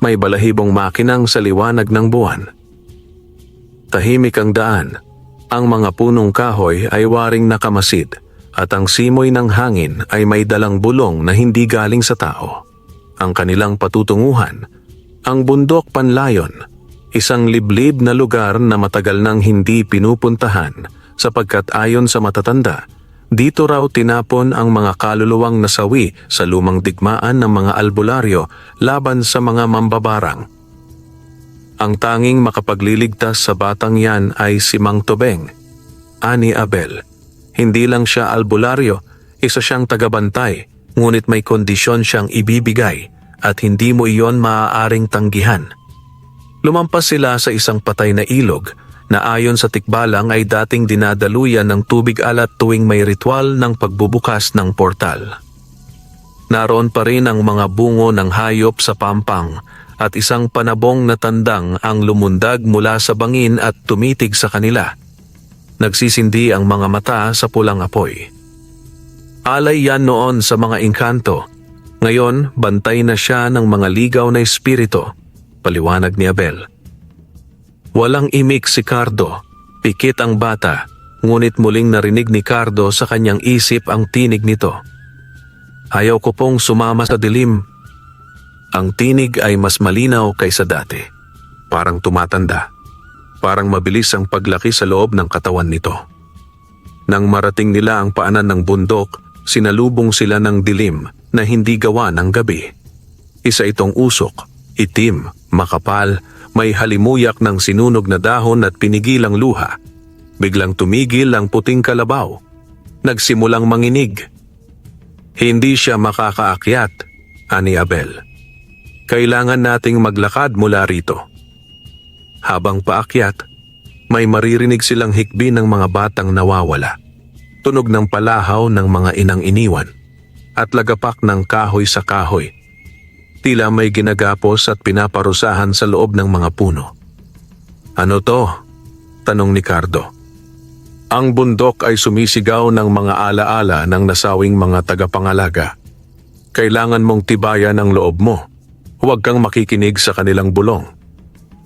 [SPEAKER 1] May balahibong makinang sa liwanag ng buwan. Tahimik ang daan. Ang mga punong kahoy ay waring nakamasid at ang simoy ng hangin ay may dalang bulong na hindi galing sa tao. Ang kanilang patutunguhan, ang bundok Panlayon, isang liblib na lugar na matagal nang hindi pinupuntahan sapagkat ayon sa matatanda, dito raw tinapon ang mga kaluluwang nasawi sa lumang digmaan ng mga albularyo laban sa mga mambabarang. Ang tanging makapagliligtas sa batang yan ay si Mang Tobeng. ani Abel. Hindi lang siya albularyo, isa siyang tagabantay, ngunit may kondisyon siyang ibibigay at hindi mo iyon maaaring tanggihan. Lumampas sila sa isang patay na ilog na ayon sa tikbalang ay dating dinadaluyan ng tubig alat tuwing may ritual ng pagbubukas ng portal. Naroon pa rin ang mga bungo ng hayop sa pampang at isang panabong na tandang ang lumundag mula sa bangin at tumitig sa kanila. Nagsisindi ang mga mata sa pulang apoy. Alay yan noon sa mga engkanto. Ngayon, bantay na siya ng mga ligaw na espiritu, paliwanag ni Abel. Walang imik si Cardo, pikit ang bata, ngunit muling narinig ni Cardo sa kanyang isip ang tinig nito. Ayaw ko pong sumama sa dilim. Ang tinig ay mas malinaw kaysa dati. Parang tumatanda. Parang mabilis ang paglaki sa loob ng katawan nito. Nang marating nila ang paanan ng bundok, sinalubong sila ng dilim na hindi gawa ng gabi. Isa itong usok, itim, makapal, may halimuyak ng sinunog na dahon at pinigilang luha. Biglang tumigil ang puting kalabaw. Nagsimulang manginig. Hindi siya makakaakyat, ani Abel. Kailangan nating maglakad mula rito. Habang paakyat, may maririnig silang hikbi ng mga batang nawawala. Tunog ng palahaw ng mga inang iniwan at lagapak ng kahoy sa kahoy. Tila may ginagapos at pinaparusahan sa loob ng mga puno. Ano to? Tanong ni Cardo. Ang bundok ay sumisigaw ng mga alaala ng nasawing mga tagapangalaga. Kailangan mong tibayan ang loob mo. Huwag kang makikinig sa kanilang bulong.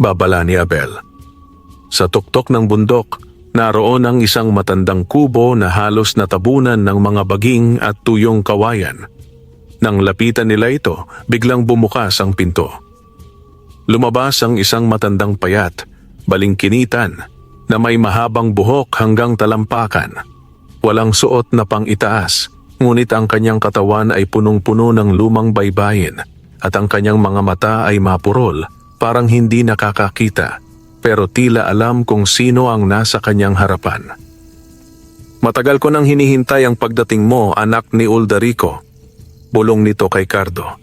[SPEAKER 1] Babala ni Abel. Sa tuktok ng bundok, naroon ang isang matandang kubo na halos natabunan ng mga baging at tuyong kawayan. Nang lapitan nila ito, biglang bumukas ang pinto. Lumabas ang isang matandang payat, balingkinitan, na may mahabang buhok hanggang talampakan. Walang suot na pang-itaas, ngunit ang kanyang katawan ay punong-puno ng lumang baybayin at ang kanyang mga mata ay mapurol, parang hindi nakakakita, pero tila alam kung sino ang nasa kanyang harapan. Matagal ko nang hinihintay ang pagdating mo, anak ni Uldarico, bulong nito kay Cardo.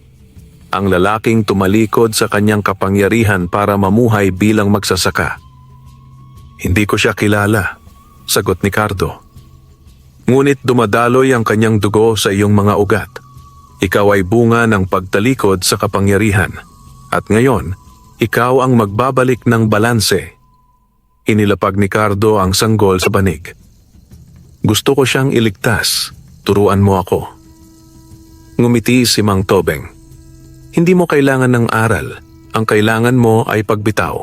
[SPEAKER 1] Ang lalaking tumalikod sa kanyang kapangyarihan para mamuhay bilang magsasaka. Hindi ko siya kilala, sagot ni Cardo. Ngunit dumadaloy ang kanyang dugo sa iyong mga ugat. Ikaw ay bunga ng pagtalikod sa kapangyarihan. At ngayon, ikaw ang magbabalik ng balanse. Inilapag ni Cardo ang sanggol sa banig. Gusto ko siyang iligtas. Turuan mo ako. Ngumiti si Mang Tobeng. Hindi mo kailangan ng aral. Ang kailangan mo ay pagbitaw.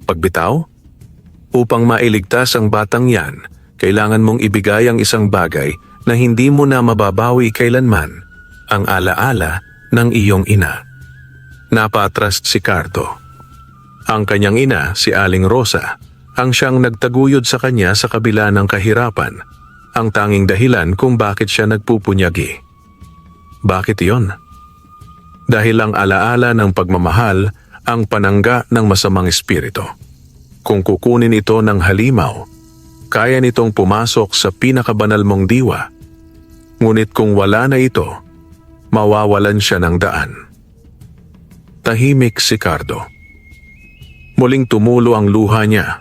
[SPEAKER 1] Pagbitaw? Upang mailigtas ang batang yan, kailangan mong ibigay ang isang bagay na hindi mo na mababawi kailanman, ang alaala ng iyong ina. Napatras si Cardo. Ang kanyang ina, si Aling Rosa, ang siyang nagtaguyod sa kanya sa kabila ng kahirapan, ang tanging dahilan kung bakit siya nagpupunyagi. Bakit iyon? Dahil ang alaala ng pagmamahal ang panangga ng masamang espiritu. Kung kukunin ito ng halimaw, kaya nitong pumasok sa pinakabanal mong diwa. Ngunit kung wala na ito, mawawalan siya ng daan. Tahimik si Cardo. Muling tumulo ang luha niya.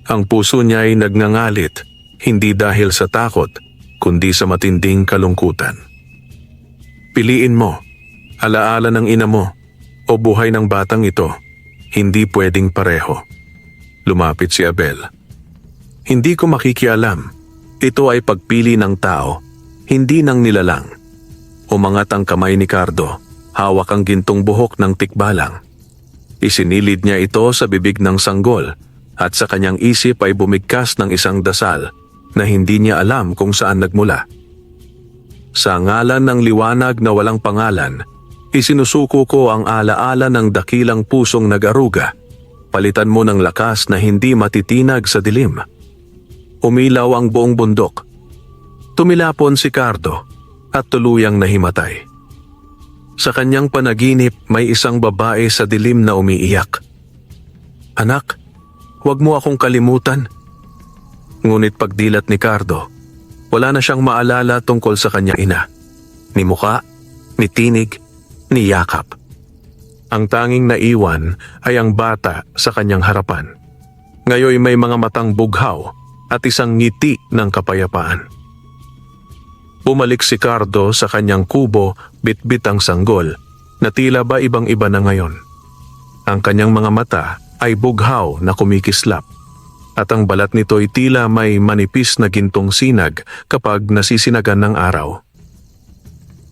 [SPEAKER 1] Ang puso niya ay nagngangalit, hindi dahil sa takot, kundi sa matinding kalungkutan. Piliin mo, alaala ng ina mo, o buhay ng batang ito, hindi pwedeng pareho. Lumapit si Abel. Hindi ko makikialam. Ito ay pagpili ng tao, hindi ng nilalang. Umangat ang kamay ni Cardo, hawak ang gintong buhok ng tikbalang. Isinilid niya ito sa bibig ng sanggol at sa kanyang isip ay bumigkas ng isang dasal na hindi niya alam kung saan nagmula. Sa ngalan ng liwanag na walang pangalan, isinusuko ko ang alaala ng dakilang pusong nag-aruga. Palitan mo ng lakas na hindi matitinag sa dilim. Umilaw ang buong bundok. Tumilapon si Cardo at tuluyang nahimatay. Sa kanyang panaginip may isang babae sa dilim na umiiyak. Anak, huwag mo akong kalimutan. Ngunit pagdilat ni Cardo, wala na siyang maalala tungkol sa kanyang ina. Ni muka, ni tinig, ni yakap. Ang tanging naiwan ay ang bata sa kanyang harapan. Ngayon may mga matang bughaw at isang ngiti ng kapayapaan. Bumalik si Cardo sa kanyang kubo, bitbit ang sanggol, na tila ba ibang-iba na ngayon. Ang kanyang mga mata ay bughaw na kumikislap, at ang balat nito ay tila may manipis na gintong sinag kapag nasisinagan ng araw.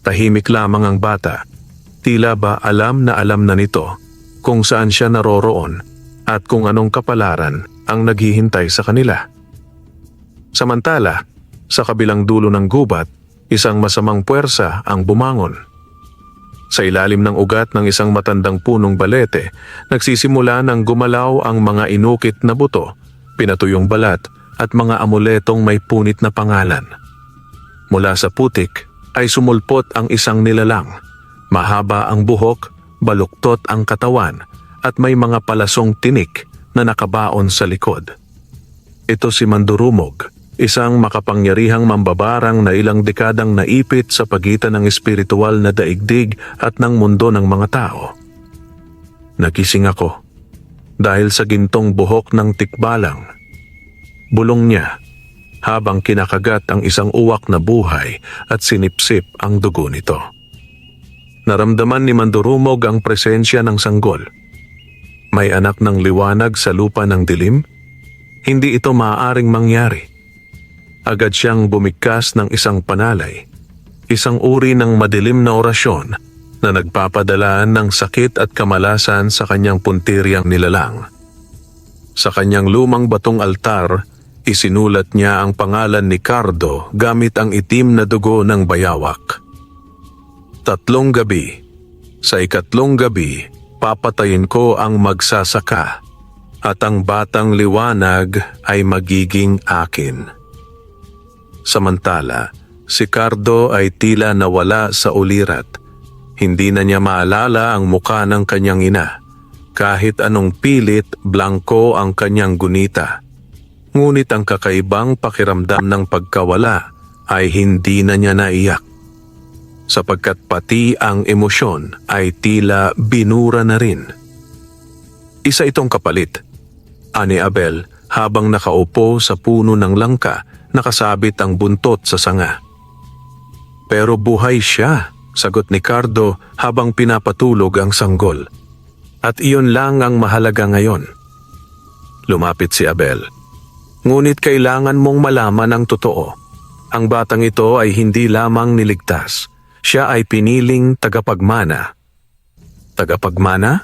[SPEAKER 1] Tahimik lamang ang bata, tila ba alam na nito kung saan siya naroroon at kung anong kapalaran ang naghihintay sa kanila. Samantala, sa kabilang dulo ng gubat, isang masamang puwersa ang bumangon. Sa ilalim ng ugat ng isang matandang punong balete, nagsisimula ng gumalaw ang mga inukit na buto, pinatuyong balat at mga amuletong may punit na pangalan. Mula sa putik ay sumulpot ang isang nilalang. Mahaba ang buhok, baluktot ang katawan at may mga palasong tinik na nakabaon sa likod. Ito si Mandurumog, isang makapangyarihang mambabarang na ilang dekadang naipit sa pagitan ng espiritual na daigdig at ng mundo ng mga tao. Nagising ako dahil sa gintong buhok ng tikbalang. Bulong niya habang kinakagat ang isang uwak na buhay at sinipsip ang dugo nito. Naramdaman ni Mandurumog ang presensya ng sanggol. May anak ng liwanag sa lupa ng dilim? Hindi ito maaaring mangyari. Agad siyang bumigkas ng isang panalay, isang uri ng madilim na orasyon na nagpapadala ng sakit at kamalasan sa kanyang puntiryang nilalang. Sa kanyang lumang batong altar, isinulat niya ang pangalan ni Cardo gamit ang itim na dugo ng bayawak. 3 gabi. Sa 3 gabi, papatayin ko ang magsasaka at ang batang liwanag ay magiging akin. Samantala, si Cardo ay tila nawala sa ulirat. Hindi na niya maalala ang muka ng kanyang ina. Kahit anong pilit, blanko ang kanyang gunita. Ngunit ang kakaibang pakiramdam ng pagkawala ay hindi na niya naiyak. Sapagkat pati ang emosyon ay tila binura na rin. Isa itong kapalit, ani Abel habang nakaupo sa puno ng langka, nakasabit ang buntot sa sanga. Pero buhay siya, sagot ni Cardo habang pinapatulog ang sanggol. At iyon lang ang mahalaga ngayon. Lumapit si Abel. Ngunit kailangan mong malaman ang totoo. Ang batang ito ay hindi lamang niligtas. Siya ay piniling tagapagmana. Tagapagmana?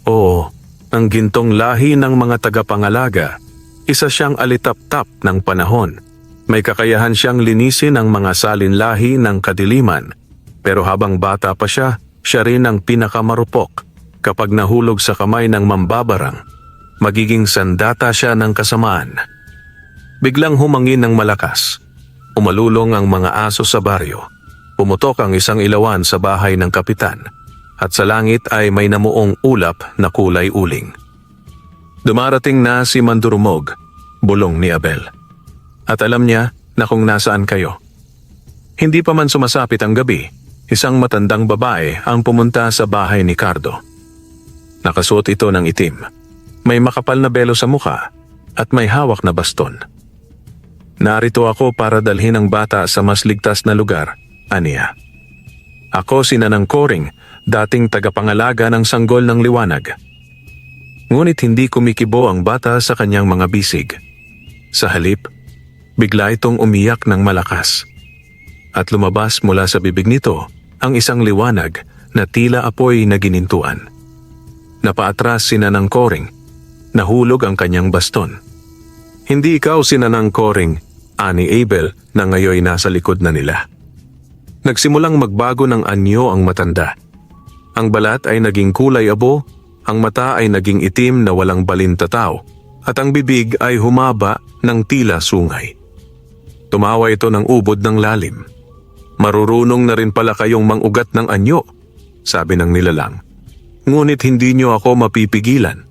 [SPEAKER 1] Oo, ang gintong lahi ng mga tagapangalaga. Isa siyang alitap-tap ng panahon. May kakayahan siyang linisin ang mga salinlahi ng kadiliman. Pero habang bata pa siya, siya rin ang pinakamarupok. Kapag nahulog sa kamay ng mambabarang, magiging sandata siya ng kasamaan. Biglang humangin ng malakas. Umalulong ang mga aso sa baryo. Pumutok ang isang ilawan sa bahay ng kapitan. At sa langit ay may namuong ulap na kulay uling. Dumarating na si Mandurumog, bulong ni Abel. At alam niya na kung nasaan kayo. Hindi pa man sumasapit ang gabi, isang matandang babae ang pumunta sa bahay ni Cardo. Nakasuot ito ng itim. May makapal na belo sa mukha at may hawak na baston. Narito ako para dalhin ang bata sa mas ligtas na lugar, aniya. Ako si Nanang Koring, dating tagapangalaga ng sanggol ng liwanag. Ngunit hindi kumikibo ang bata sa kanyang mga bisig. Sa halip, bigla itong umiyak ng malakas. At lumabas mula sa bibig nito ang isang liwanag na tila apoy na ginintuan. Napaatras si Nanang Koring. Nahulog ang kanyang baston. Hindi ikaw si Nanang Koring, ani Abel na ngayoy nasa likod na nila. Nagsimulang magbago ng anyo ang matanda. Ang balat ay naging kulay abo, ang mata ay naging itim na walang balintataw, at ang bibig ay humaba ng tila sungay. Tumawa ito ng ubod ng lalim. Marurunong na rin pala kayong mangugat ng anyo, sabi ng nilalang. Ngunit hindi niyo ako mapipigilan.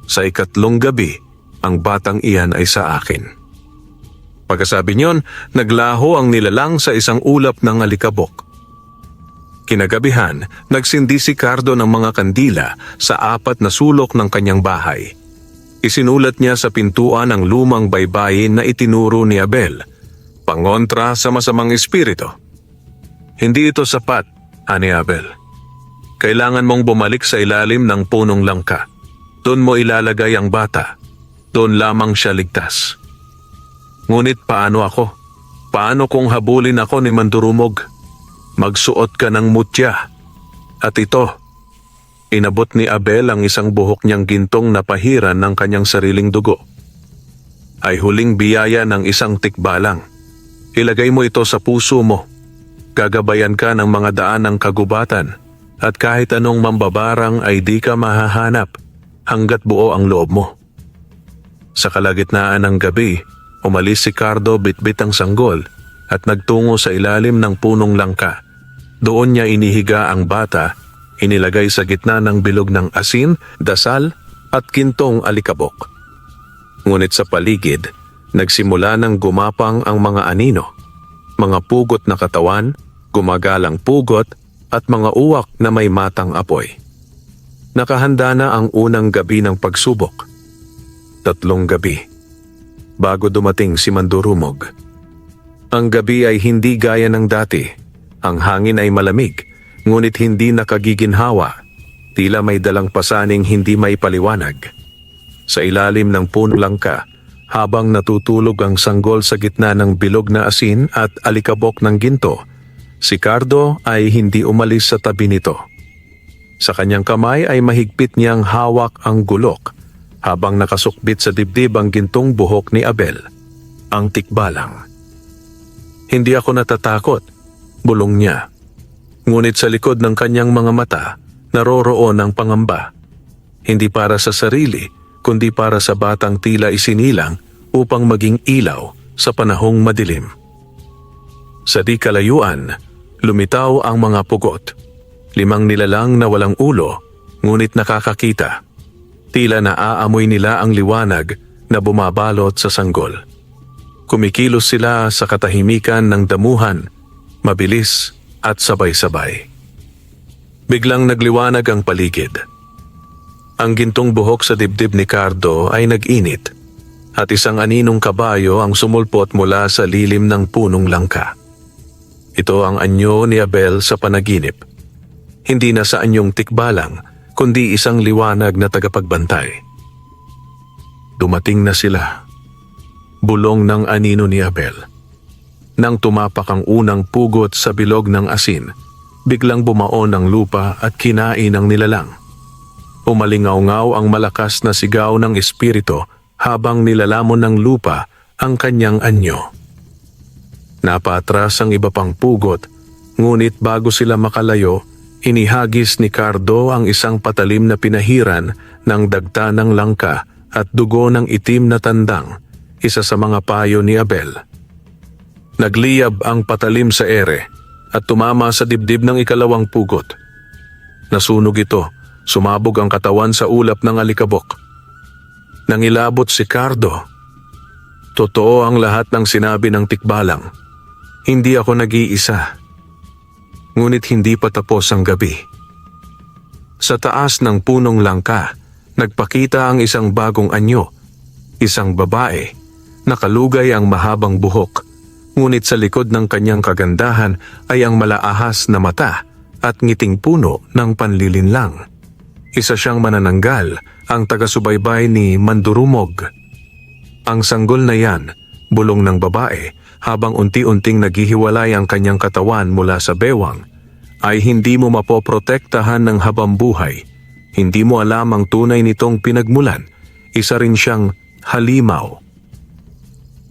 [SPEAKER 1] Sa 3 gabi, ang batang iyan ay sa akin. Pagkasabi niyon, naglaho ang nilalang sa isang ulap ng alikabok. Kinagabihan, nagsindi si Cardo ng mga kandila sa 4 na sulok ng kanyang bahay. Isinulat niya sa pintuan ang lumang baybayin na itinuro ni Abel, pangontra sa masamang espiritu. Hindi ito sapat, ani Abel. Kailangan mong bumalik sa ilalim ng punong langka. Doon mo ilalagay ang bata. Doon lamang siya ligtas. Ngunit paano ako? Paano kung habulin ako ni Mandurumog? Magsuot ka ng mutya. At ito, inabot ni Abel ang isang buhok niyang gintong na pahiran ng kanyang sariling dugo. Ay huling biyaya ng isang tikbalang. Ilagay mo ito sa puso mo. Gagabayan ka ng mga daan ng kagubatan at kahit anong mambabarang ay di ka mahahanap hanggat buo ang loob mo. Sa kalagitnaan ng gabi, umalis si Cardo bitbit ang sanggol at nagtungo sa ilalim ng punong langka. Doon niya inihiga ang bata, inilagay sa gitna ng bilog ng asin, dasal at kintong alikabok. Ngunit sa paligid, nagsimula ng gumapang ang mga anino, mga pugot na katawan, gumagalang pugot at mga uwak na may matang apoy. Nakahanda na ang unang gabi ng pagsubok. 3 gabi bago dumating si Mandurumog. Ang gabi ay hindi gaya ng dati. Ang hangin ay malamig, ngunit hindi nakagiginhawa. Tila may dalang pasaning hindi may paliwanag. Sa ilalim ng punong langka, habang natutulog ang sanggol sa gitna ng bilog na asin at alikabok ng ginto, si Cardo ay hindi umalis sa tabi nito. Sa kanyang kamay ay mahigpit niyang hawak ang gulok, habang nakasukbit sa dibdib ang gintong buhok ni Abel, ang tikbalang. Hindi ako natatakot, bulong niya. Ngunit sa likod ng kanyang mga mata, naroroon ang pangamba. Hindi para sa sarili, kundi para sa batang tila isinilang upang maging ilaw sa panahong madilim. Sa di kalayuan, lumitaw ang mga pugot. 5 nilalang na walang ulo, ngunit nakakakita. Tila naaamoy nila ang liwanag na bumabalot sa sanggol. Kumikilos sila sa katahimikan ng damuhan, mabilis at sabay-sabay. Biglang nagliwanag ang paligid. Ang gintong buhok sa dibdib ni Cardo ay nag-init at isang aninong kabayo ang sumulpot mula sa lilim ng punong langka. Ito ang anyo ni Abel sa panaginip. Hindi na sa anyong tikbalang, kundi isang liwanag na tagapagbantay. Dumating na sila. Bulong ng anino ni Abel. Nang tumapak ang unang pugot sa bilog ng asin, biglang bumaon ang lupa at kinain ang nilalang. Umalingaw-ngaw ang malakas na sigaw ng espiritu habang nilalamon ng lupa ang kanyang anyo. Napatras ang iba pang pugot, ngunit bago sila makalayo, inihagis ni Cardo ang isang patalim na pinahiran ng dagta ng langka at dugo ng itim na tandang, isa sa mga payo ni Abel. Nagliyab ang patalim sa ere at tumama sa dibdib ng ikalawang pugot. Nasunog ito, sumabog ang katawan sa ulap ng alikabok. Nangilabot si Cardo. Totoo ang lahat ng sinabi ng tikbalang. Hindi ako nag-iisa. Ngunit hindi pa tapos ang gabi. Sa taas ng punong langka, nagpakita ang isang bagong anyo, isang babae, nakalugay ang mahabang buhok, ngunit sa likod ng kanyang kagandahan ay ang malaahas na mata at ngiting puno ng panlilinlang. Isa siyang manananggal, ang taga-subaybay ni Mandurumog. Ang sanggol na yan, bulong ng babae, habang unti-unting naghihiwalay ang kanyang katawan mula sa bewang, ay hindi mo mapoprotektahan ng habambuhay. Hindi mo alam ang tunay nitong pinagmulan. Isa rin siyang halimaw.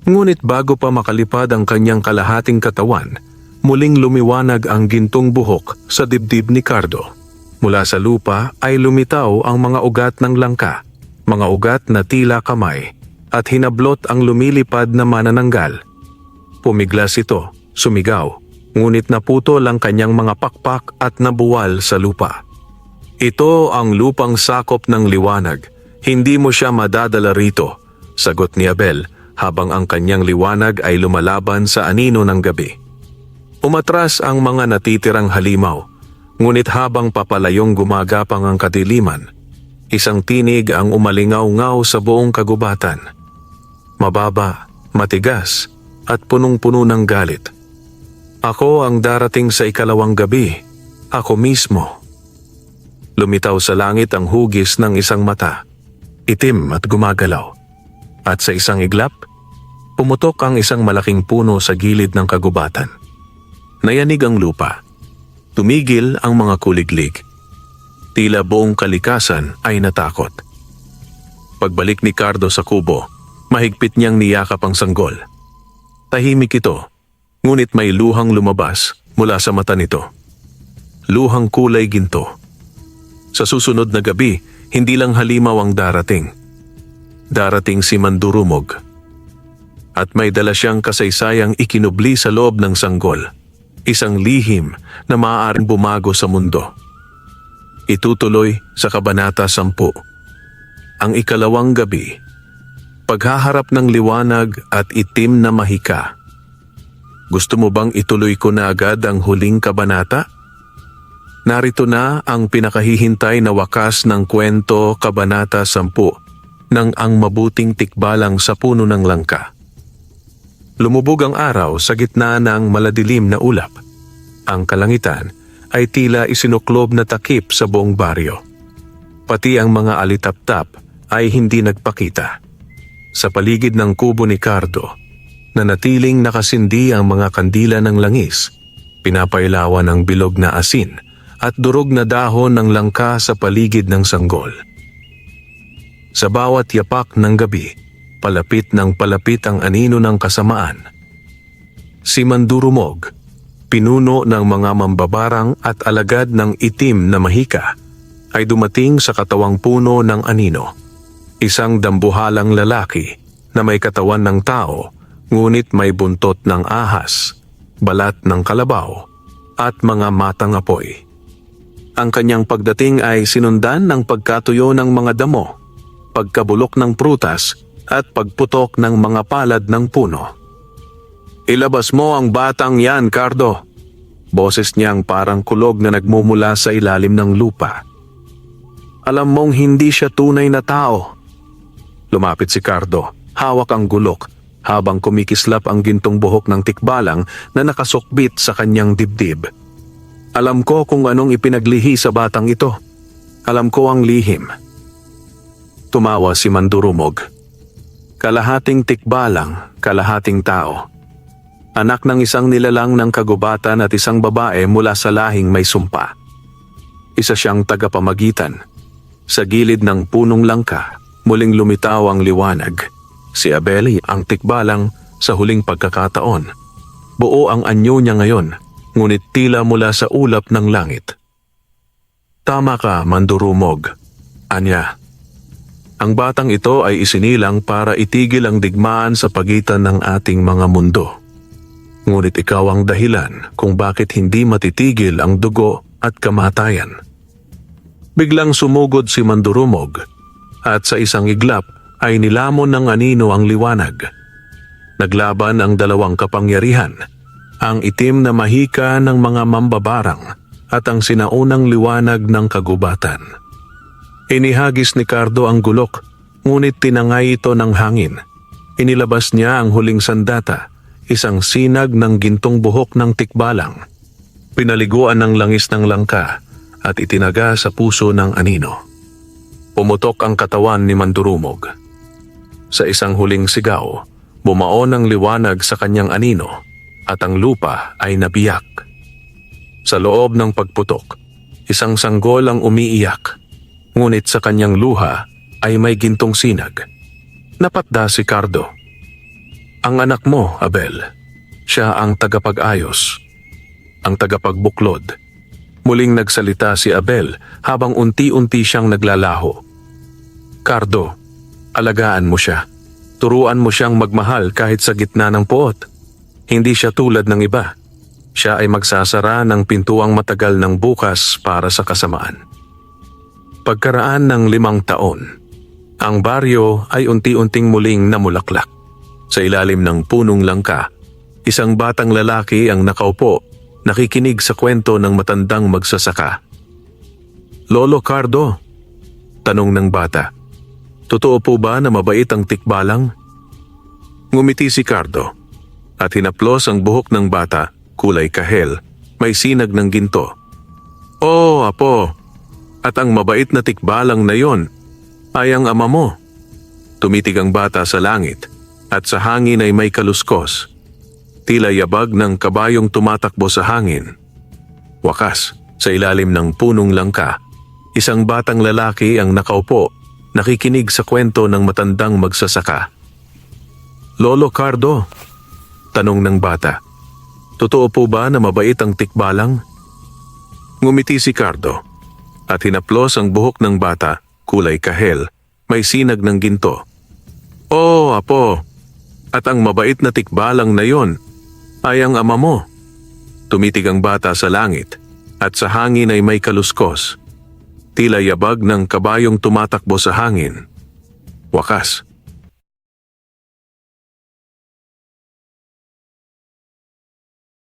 [SPEAKER 1] Ngunit bago pa makalipad ang kanyang kalahating katawan, muling lumiwanag ang gintong buhok sa dibdib ni Cardo. Mula sa lupa ay lumitaw ang mga ugat ng langka, mga ugat na tila kamay, at hinablot ang lumilipad na manananggal. Pumiglas ito, sumigaw, ngunit naputol ang kanyang mga pakpak at nabuwal sa lupa. Ito ang lupang sakop ng liwanag, hindi mo siya madadala rito, sagot ni Abel, habang ang kanyang liwanag ay lumalaban sa anino ng gabi. Umatras ang mga natitirang halimaw, ngunit habang papalayong gumagapang ang kadiliman, isang tinig ang umalingaw-ngaw sa buong kagubatan. Mababa, matigas, at punong-puno ng galit. Ako ang darating sa ikalawang gabi, ako mismo. Lumitaw sa langit ang hugis ng isang mata, itim at gumagalaw. At sa isang iglap, pumutok ang isang malaking puno sa gilid ng kagubatan. Nayanig ang lupa. Tumigil ang mga kuliglig. Tila buong kalikasan ay natakot. Pagbalik ni Cardo sa kubo, mahigpit niyang niyakap ang sanggol. Tahimik ito, ngunit may luhang lumabas mula sa mata nito. Luhang kulay ginto. Sa susunod na gabi, hindi lang halimaw ang darating. Darating si Mandurumog. At may dala siyang kasaysayang ikinubli sa loob ng sanggol. Isang lihim na maaaring bumago sa mundo. Itutuloy sa Kabanata 10. Ang ikalawang gabi. Paghaharap ng liwanag at itim na mahika. Gusto mo bang ituloy ko na agad ang huling kabanata? Narito na ang pinakahihintay na wakas ng kwento, Kabanata 10 ng Ang Mabuting Tikbalang sa Puno ng Langka. Lumubog ang araw sa gitna ng maladilim na ulap. Ang kalangitan ay tila isinuklob na takip sa buong baryo. Pati ang mga alitap-tap ay hindi nagpakita. Sa paligid ng kubo ni Cardo, nanatiling nakasindi ang mga kandila ng langis, pinapailawan ng bilog na asin at durog na dahon ng langka sa paligid ng sanggol. Sa bawat yapak ng gabi, palapit ng palapit ang anino ng kasamaan. Si Mandurumog, pinuno ng mga mambabarang at alagad ng itim na mahika, ay dumating sa katawang puno ng anino. Isang dambuhalang lalaki na may katawan ng tao, ngunit may buntot ng ahas, balat ng kalabaw, at mga matang apoy. Ang kanyang pagdating ay sinundan ng pagkatuyo ng mga damo, pagkabulok ng prutas, at pagputok ng mga palad ng puno. "Ilabas mo ang batang yan, Cardo." Boses niyang parang kulog na nagmumula sa ilalim ng lupa. "Alam mong hindi siya tunay na tao." Lumapit si Cardo, hawak ang gulok, habang kumikislap ang gintong buhok ng tikbalang na nakasukbit sa kanyang dibdib. "Alam ko kung anong ipinaglihi sa batang ito. Alam ko ang lihim." Tumawa si Mandurumog. Kalahating tikbalang, kalahating tao. Anak ng isang nilalang ng kagubatan at isang babae mula sa lahing may sumpa. Isa siyang tagapamagitan. Sa gilid ng punong langka, muling lumitaw ang liwanag. Si Abel ang tikbalang sa huling pagkakataon. Buo ang anyo niya ngayon, ngunit tila mula sa ulap ng langit. "Tama ka, Mandurumog," anya. "Ang batang ito ay isinilang para itigil ang digmaan sa pagitan ng ating mga mundo. Ngunit ikaw ang dahilan kung bakit hindi matitigil ang dugo at kamatayan." Biglang sumugod si Mandurumog at sa isang iglap ay nilamon ng anino ang liwanag. Naglaban ang dalawang kapangyarihan, ang itim na mahika ng mga mambabarang at ang sinaunang liwanag ng kagubatan. Inihagis ni Cardo ang gulok, ngunit tinangay ito ng hangin. Inilabas niya ang huling sandata, isang sinag ng gintong buhok ng tikbalang. Pinaliguan ng langis ng langka at itinaga sa puso ng anino. Pumutok ang katawan ni Mandurumog. Sa isang huling sigaw, bumaon ang liwanag sa kanyang anino at ang lupa ay nabiyak. Sa loob ng pagputok, isang sanggol ang umiiyak, ngunit sa kanyang luha ay may gintong sinag. Napatda si Cardo. "Ang anak mo, Abel, siya ang tagapag-ayos, ang tagapagbuklod." Muling nagsalita si Abel habang unti-unti siyang naglalaho. "Cardo, alagaan mo siya. Turuan mo siyang magmahal kahit sa gitna ng poot. Hindi siya tulad ng iba. Siya ay magsasara ng pintuang matagal ng bukas para sa kasamaan." Pagkaraan ng 5 taon, ang baryo ay unti-unting muling namulaklak. Sa ilalim ng punong langka, isang batang lalaki ang nakaupo, nakikinig sa kwento ng matandang magsasaka. "Lolo Cardo," tanong ng bata, "totoo po ba na mabait ang tikbalang?" Ngumiti si Cardo at hinaplos ang buhok ng bata, kulay kahel, may sinag ng ginto. "Oo, apo, at ang mabait na tikbalang na yon ay ang ama mo." Tumitig ang bata sa langit at sa hangin ay may kaluskos, tila yabag ng kabayong tumatakbo sa hangin. Wakas, sa ilalim ng punong langka, isang batang lalaki ang nakaupo, nakikinig sa kwento ng matandang magsasaka. "Lolo Cardo," tanong ng bata, "totoo po ba na mabait ang tikbalang?" Ngumiti si Cardo at hinaplos ang buhok ng bata, kulay kahel, may sinag ng ginto. "Oo, apo, at ang mabait na tikbalang na yon ay ang ama mo." Tumitig ang bata sa langit at sa hangin ay may kaluskos, tila yabag ng kabayong tumatakbo sa hangin. Wakas,